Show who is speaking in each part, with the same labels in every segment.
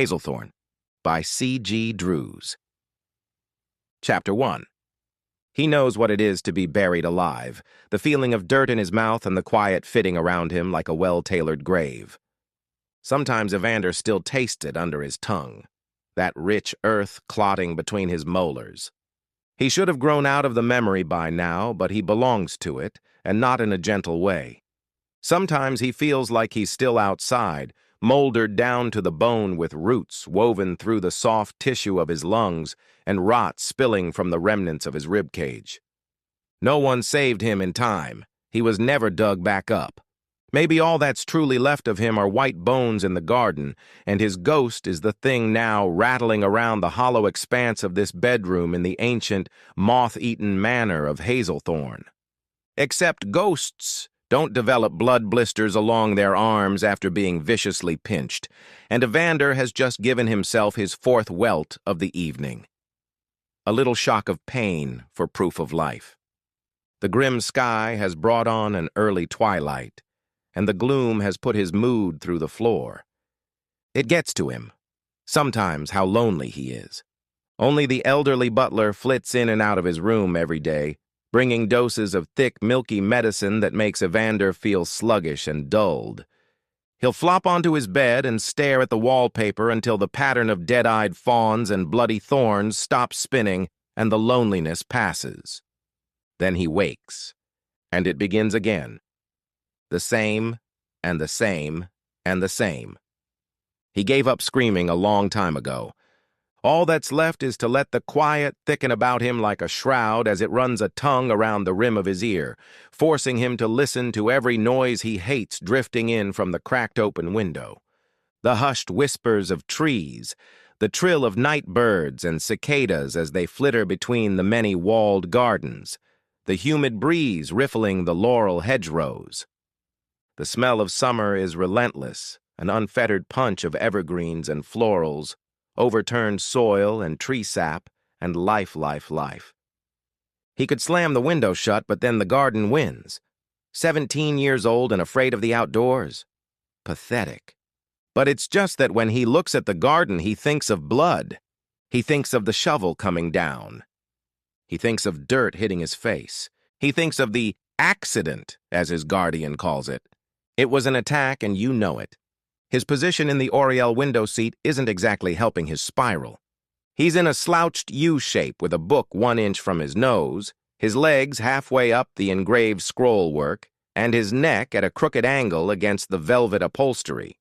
Speaker 1: Hazelthorn by C.G. Drews. Chapter 1. He knows what it is to be buried alive, the feeling of dirt in his mouth and the quiet fitting around him like a well-tailored grave. Sometimes Evander still tastes it under his tongue, that rich earth clotting between his molars. He should have grown out of the memory by now, but he belongs to it, and not in a gentle way. Sometimes he feels like he's still outside, moldered down to the bone with roots woven through the soft tissue of his lungs and rot spilling from the remnants of his rib cage. No one saved him in time. He was never dug back up. Maybe all that's truly left of him are white bones in the garden, and his ghost is the thing now rattling around the hollow expanse of this bedroom in the ancient, moth-eaten manor of Hazelthorn. Except ghosts don't develop blood blisters along their arms after being viciously pinched, and Evander has just given himself his fourth welt of the evening. A little shock of pain for proof of life. The grim sky has brought on an early twilight, and the gloom has put his mood through the floor. It gets to him, sometimes, how lonely he is. Only the elderly butler flits in and out of his room every day, bringing doses of thick, milky medicine that makes Evander feel sluggish and dulled. He'll flop onto his bed and stare at the wallpaper until the pattern of dead-eyed fawns and bloody thorns stops spinning and the loneliness passes. Then he wakes, and it begins again. The same, and the same, and the same. He gave up screaming a long time ago. All that's left is to let the quiet thicken about him like a shroud as it runs a tongue around the rim of his ear, forcing him to listen to every noise he hates drifting in from the cracked open window. The hushed whispers of trees, the trill of night birds and cicadas as they flitter between the many walled gardens, the humid breeze riffling the laurel hedgerows. The smell of summer is relentless, an unfettered punch of evergreens and florals, overturned soil and tree sap, and life. He could slam the window shut, but then the garden wins. 17 years old and afraid of the outdoors. Pathetic. But it's just that when he looks at the garden, he thinks of blood. He thinks of the shovel coming down. He thinks of dirt hitting his face. He thinks of the accident, as his guardian calls it. It was an attack, and you know it. His position in the Oriel window seat isn't exactly helping his spiral. He's in a slouched U-shape with a book 1 inch from his nose, his legs halfway up the engraved scroll work, and his neck at a crooked angle against the velvet upholstery.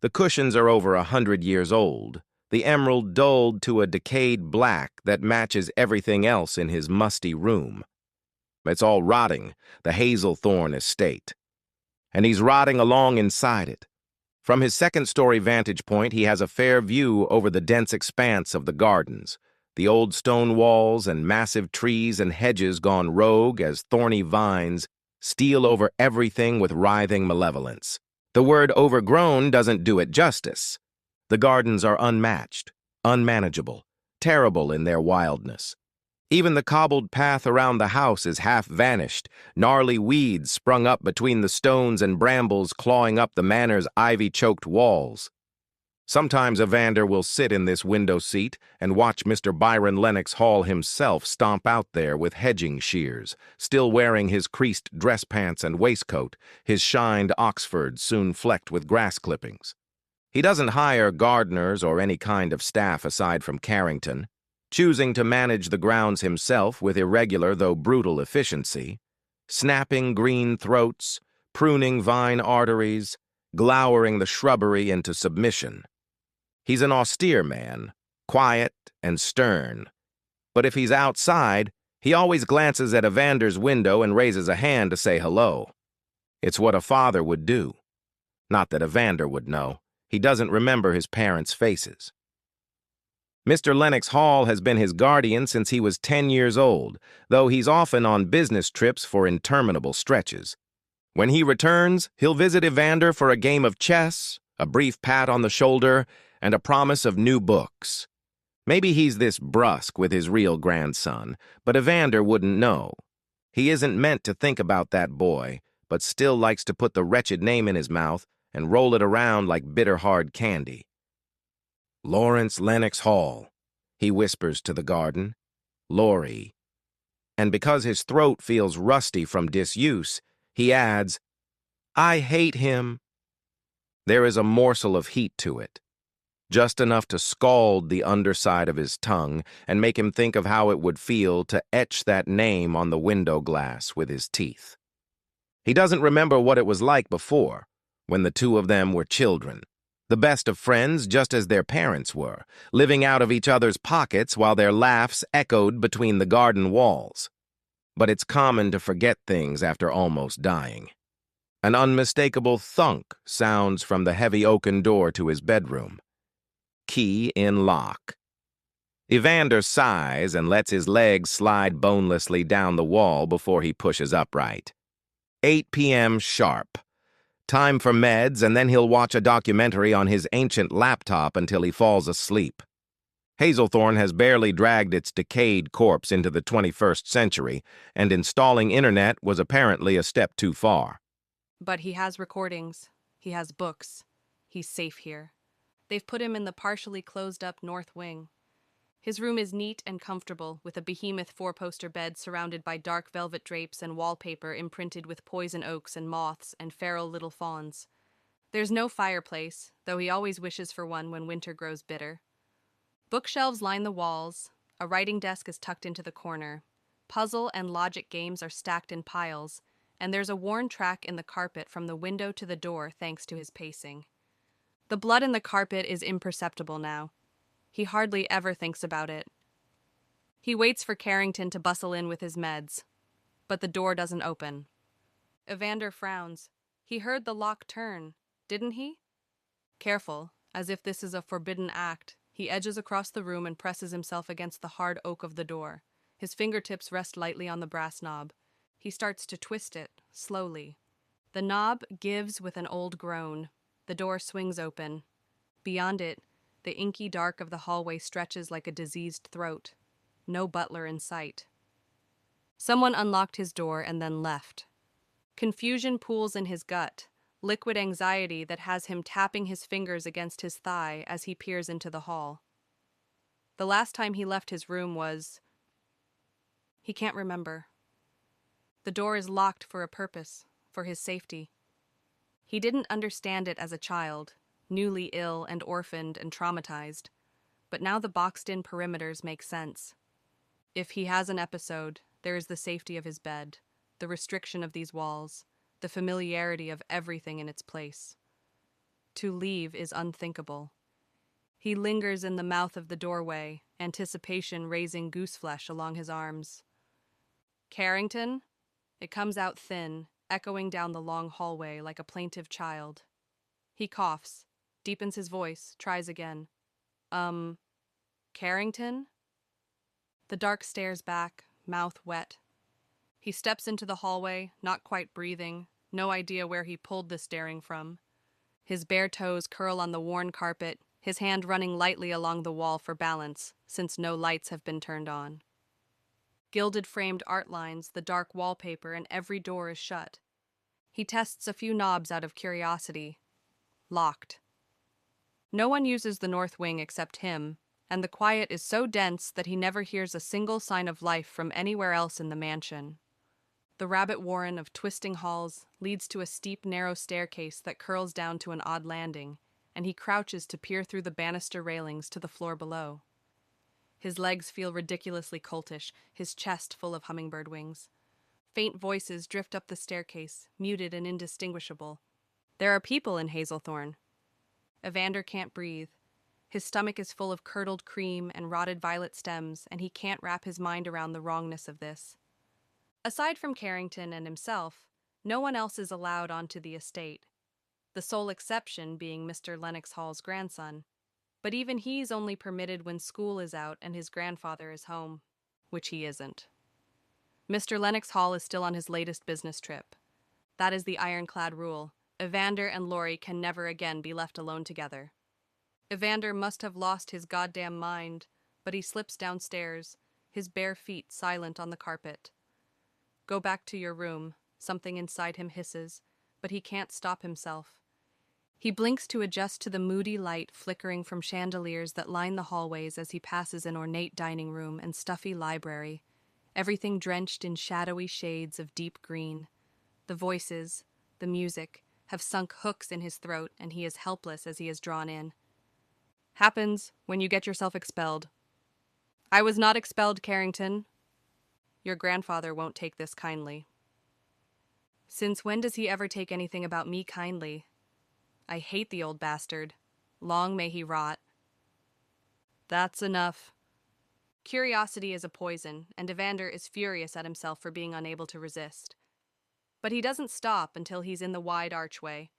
Speaker 1: The cushions are over 100 years old, the emerald dulled to a decayed black that matches everything else in his musty room. It's all rotting, the Hazelthorn estate. And he's rotting along inside it. From his second-story vantage point, he has a fair view over the dense expanse of the gardens, the old stone walls and massive trees and hedges gone rogue as thorny vines steal over everything with writhing malevolence. The word overgrown doesn't do it justice. The gardens are unmatched, unmanageable, terrible in their wildness. Even the cobbled path around the house is half vanished, gnarly weeds sprung up between the stones and brambles clawing up the manor's ivy-choked walls. Sometimes Evander will sit in this window seat and watch Mr. Byron Lennox-Hall himself stomp out there with hedging shears, still wearing his creased dress pants and waistcoat, his shined Oxford soon flecked with grass clippings. He doesn't hire gardeners or any kind of staff aside from Carrington, choosing to manage the grounds himself with irregular though brutal efficiency, snapping green throats, pruning vine arteries, glowering the shrubbery into submission. He's an austere man, quiet and stern, but if he's outside, he always glances at Evander's window and raises a hand to say hello. It's what a father would do. Not that Evander would know. He doesn't remember his parents' faces. Mr. Lennox-Hall has been his guardian since he was 10 years old, though he's often on business trips for interminable stretches. When he returns, he'll visit Evander for a game of chess, a brief pat on the shoulder, and a promise of new books. Maybe he's this brusque with his real grandson, but Evander wouldn't know. He isn't meant to think about that boy, but still likes to put the wretched name in his mouth and roll it around like bitter hard candy. Lawrence Lennox-Hall, he whispers to the garden. Laurie. And because his throat feels rusty from disuse, he adds, I hate him. There is a morsel of heat to it, just enough to scald the underside of his tongue and make him think of how it would feel to etch that name on the window glass with his teeth. He doesn't remember what it was like before, when the two of them were children, the best of friends just as their parents were, living out of each other's pockets while their laughs echoed between the garden walls. But it's common to forget things after almost dying. An unmistakable thunk sounds from the heavy oaken door to his bedroom. Key in lock. Evander sighs and lets his legs slide bonelessly down the wall before he pushes upright. 8 p.m. sharp. Time for meds, and then he'll watch a documentary on his ancient laptop until he falls asleep. Hazelthorn has barely dragged its decayed corpse into the 21st century, and installing internet was apparently a step too far.
Speaker 2: But he has recordings. He has books. He's safe here. They've put him in the partially closed-up north wing. His room is neat and comfortable, with a behemoth four-poster bed surrounded by dark velvet drapes and wallpaper imprinted with poison oaks and moths and feral little fawns. There's no fireplace, though he always wishes for one when winter grows bitter. Bookshelves line the walls, a writing desk is tucked into the corner. Puzzle and logic games are stacked in piles, and there's a worn track in the carpet from the window to the door thanks to his pacing. The blood in the carpet is imperceptible now. He hardly ever thinks about it. He waits for Carrington to bustle in with his meds, but the door doesn't open. Evander frowns. He heard the lock turn, didn't he? Careful, as if this is a forbidden act, he edges across the room and presses himself against the hard oak of the door. His fingertips rest lightly on the brass knob. He starts to twist it, slowly. The knob gives with an old groan. The door swings open. Beyond it, the inky dark of the hallway stretches like a diseased throat. No butler in sight. Someone unlocked his door and then left. Confusion pools in his gut, liquid anxiety that has him tapping his fingers against his thigh as he peers into the hall. The last time he left his room was... He can't remember. The door is locked for a purpose, for his safety. He didn't understand it as a child, newly ill and orphaned and traumatized, but now the boxed-in perimeters make sense. If he has an episode, there is the safety of his bed, the restriction of these walls, the familiarity of everything in its place. To leave is unthinkable. He lingers in the mouth of the doorway, anticipation raising gooseflesh along his arms. Carrington? It comes out thin, echoing down the long hallway like a plaintive child. He coughs, deepens his voice, tries again. Carrington? The dark stares back, mouth wet. He steps into the hallway, not quite breathing, no idea where he pulled this daring from. His bare toes curl on the worn carpet, his hand running lightly along the wall for balance, since no lights have been turned on. Gilded framed art lines, the dark wallpaper, and every door is shut. He tests a few knobs out of curiosity. Locked. No one uses the north wing except him, and the quiet is so dense that he never hears a single sign of life from anywhere else in the mansion. The rabbit warren of twisting halls leads to a steep, narrow staircase that curls down to an odd landing, and he crouches to peer through the banister railings to the floor below. His legs feel ridiculously coltish, his chest full of hummingbird wings. Faint voices drift up the staircase, muted and indistinguishable. There are people in Hazelthorn. Evander can't breathe. His stomach is full of curdled cream and rotted violet stems, and he can't wrap his mind around the wrongness of this. Aside from Carrington and himself, no one else is allowed onto the estate, the sole exception being Mr. Lennox-Hall's grandson. But even he's only permitted when school is out and his grandfather is home, which he isn't. Mr. Lennox-Hall is still on his latest business trip. That is the ironclad rule. Evander and Laurie can never again be left alone together. Evander must have lost his goddamn mind, but he slips downstairs, his bare feet silent on the carpet. Go back to your room, something inside him hisses, but he can't stop himself. He blinks to adjust to the moody light flickering from chandeliers that line the hallways as he passes an ornate dining room and stuffy library, everything drenched in shadowy shades of deep green. The voices, the music, have sunk hooks in his throat, and he is helpless as he is drawn in. Happens when you get yourself expelled. I was not expelled, Carrington. Your grandfather won't take this kindly. Since when does he ever take anything about me kindly? I hate the old bastard. Long may he rot. That's enough. Curiosity is a poison, and Evander is furious at himself for being unable to resist. But he doesn't stop until he's in the wide archway.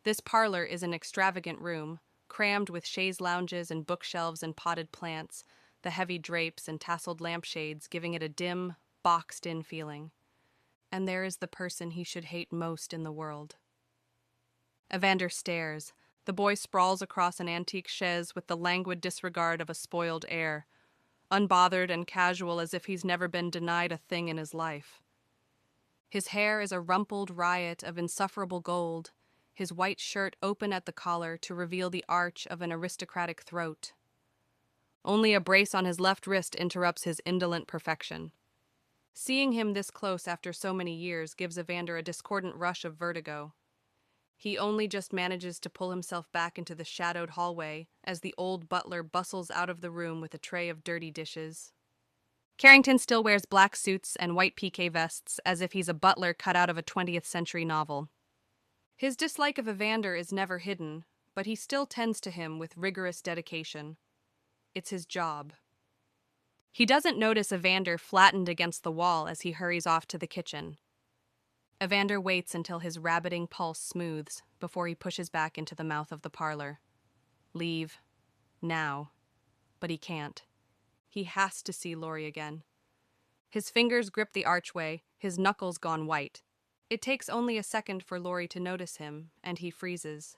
Speaker 2: This parlor is an extravagant room, crammed with chaise lounges and bookshelves and potted plants, the heavy drapes and tasseled lampshades giving it a dim, boxed-in feeling. And there is the person he should hate most in the world. Evander stares. The boy sprawls across an antique chaise with the languid disregard of a spoiled heir, unbothered and casual as if he's never been denied a thing in his life. His hair is a rumpled riot of insufferable gold, his white shirt open at the collar to reveal the arch of an aristocratic throat. Only a brace on his left wrist interrupts his indolent perfection. Seeing him this close after so many years gives Evander a discordant rush of vertigo. He only just manages to pull himself back into the shadowed hallway as the old butler bustles out of the room with a tray of dirty dishes. Carrington still wears black suits and white piqué vests as if he's a butler cut out of a 20th century novel. His dislike of Evander is never hidden, but he still tends to him with rigorous dedication. It's his job. He doesn't notice Evander flattened against the wall as he hurries off to the kitchen. Evander waits until his rabbiting pulse smooths before he pushes back into the mouth of the parlor. Leave. Now. But he can't. He has to see Laurie again. His fingers grip the archway, his knuckles gone white. It takes only a second for Laurie to notice him, and he freezes.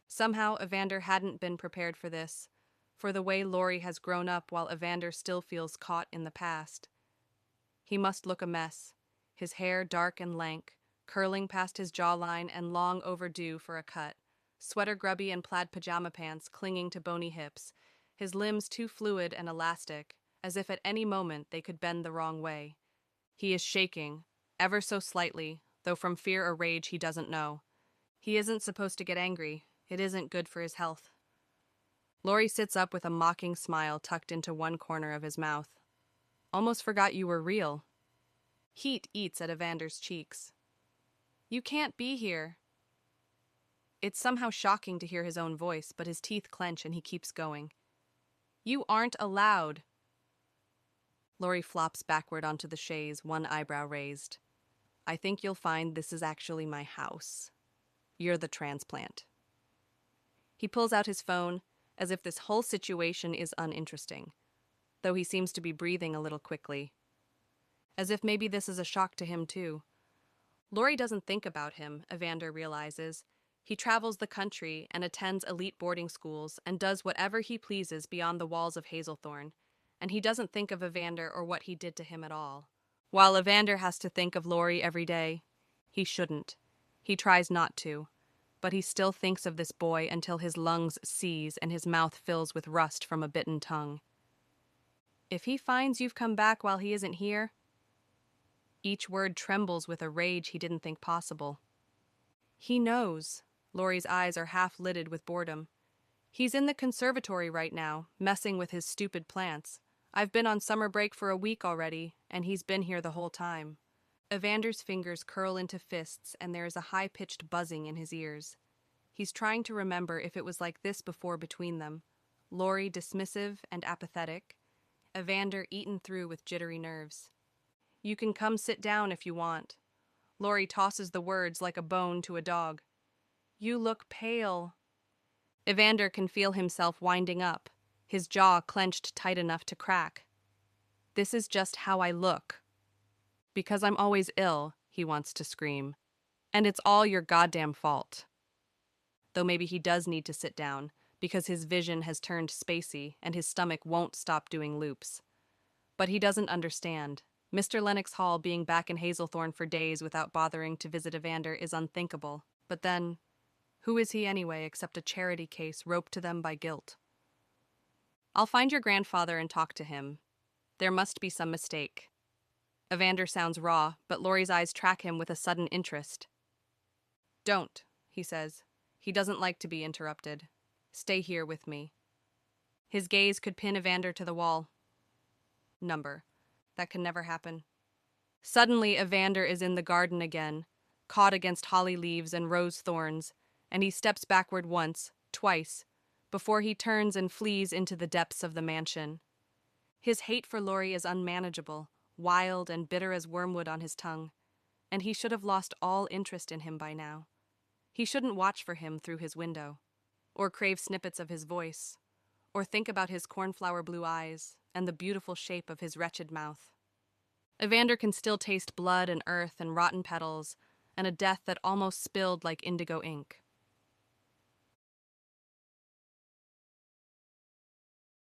Speaker 2: Somehow Evander hadn't been prepared for this, for the way Laurie has grown up while Evander still feels caught in the past. He must look a mess. His hair dark and lank, curling past his jawline and long overdue for a cut, sweater grubby and plaid pajama pants clinging to bony hips, his limbs too fluid and elastic, as if at any moment they could bend the wrong way. He is shaking, ever so slightly, though from fear or rage he doesn't know. He isn't supposed to get angry. It isn't good for his health. Laurie sits up with a mocking smile tucked into one corner of his mouth. Almost forgot you were real. Heat eats at Evander's cheeks. You can't be here. It's somehow shocking to hear his own voice, but his teeth clench and he keeps going. You aren't allowed. Laurie flops backward onto the chaise, one eyebrow raised. I think you'll find this is actually my house. You're the transplant. He pulls out his phone, as if this whole situation is uninteresting, though he seems to be breathing a little quickly. As if maybe this is a shock to him, too. Laurie doesn't think about him, Evander realizes. He travels the country and attends elite boarding schools and does whatever he pleases beyond the walls of Hazelthorn, and he doesn't think of Evander or what he did to him at all. While Evander has to think of Laurie every day, he shouldn't. He tries not to, but he still thinks of this boy until his lungs seize and his mouth fills with rust from a bitten tongue. If he finds you've come back while he isn't here, each word trembles with a rage he didn't think possible. He knows. Laurie's eyes are half-lidded with boredom. He's in the conservatory right now, messing with his stupid plants. I've been on summer break for a week already, and he's been here the whole time. Evander's fingers curl into fists, and there is a high-pitched buzzing in his ears. He's trying to remember if it was like this before between them. Laurie dismissive and apathetic. Evander eaten through with jittery nerves. You can come sit down if you want. Laurie tosses the words like a bone to a dog. You look pale. Evander can feel himself winding up, his jaw clenched tight enough to crack. This is just how I look. Because I'm always ill, he wants to scream. And it's all your goddamn fault. Though maybe he does need to sit down, because his vision has turned spacey and his stomach won't stop doing loops. But he doesn't understand. Mr. Lennox-Hall being back in Hazelthorn for days without bothering to visit Evander is unthinkable. But then, Who is he anyway except a charity case roped to them by guilt? I'll find your grandfather and talk to him. There must be some mistake. Evander sounds raw, but Laurie's eyes track him with a sudden interest. Don't, he says. He doesn't like to be interrupted. Stay here with me. His gaze could pin Evander to the wall. Number. That can never happen. Suddenly, Evander is in the garden again, caught against holly leaves and rose thorns, and he steps backward once, twice, before he turns and flees into the depths of the mansion. His hate for Laurie is unmanageable, wild and bitter as wormwood on his tongue, and he should have lost all interest in him by now. He shouldn't watch for him through his window, or crave snippets of his voice, or think about his cornflower blue eyes and the beautiful shape of his wretched mouth. Evander can still taste blood and earth and rotten petals, and a death that almost spilled like indigo ink.